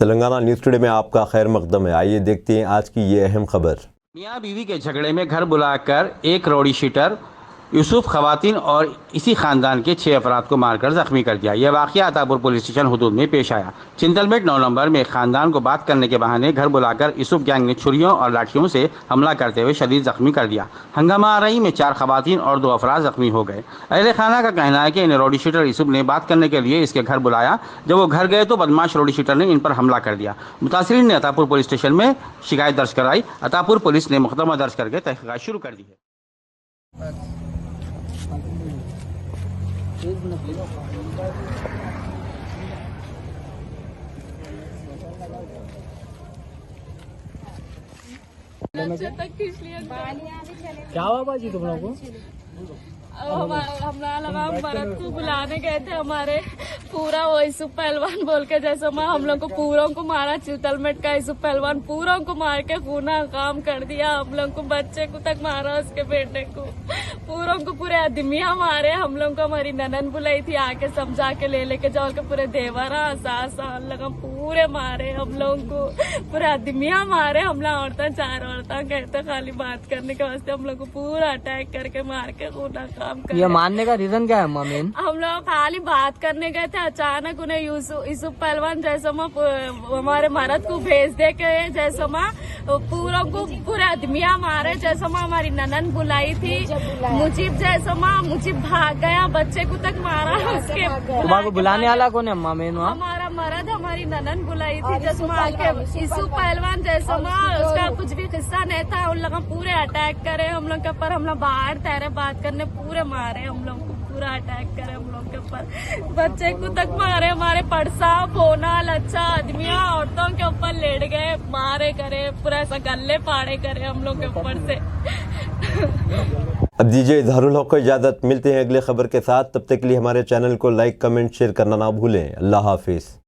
Telangana news today में आपका खैर मकदम है। आइए देखते हैं आज की ये अहम खबर। मियां बीवी के झगड़े में घर बुलाकर एक रौडी शीटर यूसुफ खवातीन और इसी खानदान के 6 अफराद को मारकर जख्मी कर दिया। यह वाक़या अतापुर पुलिस स्टेशन हुदूद में पेश आया। चिंतलमेट 9 नंबर में खानदान को बात करने के बहाने घर बुलाकर यूसुफ गैंग ने छुरियों और लाठियों से हमला करते हुए शदीद जख्मी कर दिया। हंगामा आरई में 4 खवातीन और 2 अफराद जख्मी हो गए। अहले खाना का कहना है कि इन्हें रौडी शीटर यूसुफ ने बात करने के लिए इसके घर बुलाया। जब वो घर गए तो बदमाश रौडी शीटर ने इन पर हमला कर दिया। मुतासिरीन ने अतापुर पुलिस स्टेशन में शिकायत दर्ज कराई। अतापुर पुलिस ने मुकदमा दर्ज करके तहकीकात शुरू कर दी है। क्या हुआ बाजी तुम लोगों को? हमारा लगा भरत को बुलाने गए थे। हमारे पूरा वो यूसुफ पहलवान बोल के जैसे हम लोग को पूरों को मारा। चितलमेट का यूसुफ पहलवान पूरों को मार के खूना काम कर दिया। हम लोग को बच्चे को तक मारा, उसके बेटे को पूरों को पूरे आदमियां मारे। हम लोग को हमारी ननन बुलाई थी आके समझा के लेके जाओ के पूरे देवरा सास लगा पूरे मारे। हम लोग को पूरे आदमियां मारे। हम लोग औरतें 4 औरतें गए थे खाली बात करने के वास्ते। हम लोग को पूरा अटैक करके मार के खूना ये मारने का रीजन क्या है मामीन? हम लोग खाली बात करने गए थे। अचानक उन्हें यूसुफ पहलवान जैसे हमारे मर्द को भेज दे के जैसे पूरा को पूरे आदमियां मारे। जैसे हमारी ननन बुलाई थी मुजीब, जैसे मुजीब भाग गया, बच्चे को तक मारा। उसके तुम्हारे बुलाने वाला कौन है मामीन? हमारा मर्द हमारी ननन बुलाई थी जैसे यूसुफ पहलवान जैसे उसका कुछ भी किस्सा नहीं था। उन लोग पूरे अटैक करे हम लोग के ऊपर। हम लोग बाहर तैरे बात करने पूरे मारे। हम लोग को पूरा अटैक करे हम लोग के ऊपर। बच्चे को तक मारे। हमारे पड़सा फोना लच्छा आदमियों औरतों के ऊपर लेट गए, मारे करे पूरा ऐसा गले पाड़े करे हम लोग के ऊपर से। अब दीजिए इजहारुल हक को इजाज़त। मिलते हैं अगले खबर के साथ। तब तक के लिए हमारे चैनल को लाइक, कमेंट, शेयर करना ना भूलें। अल्लाह हाफिज़।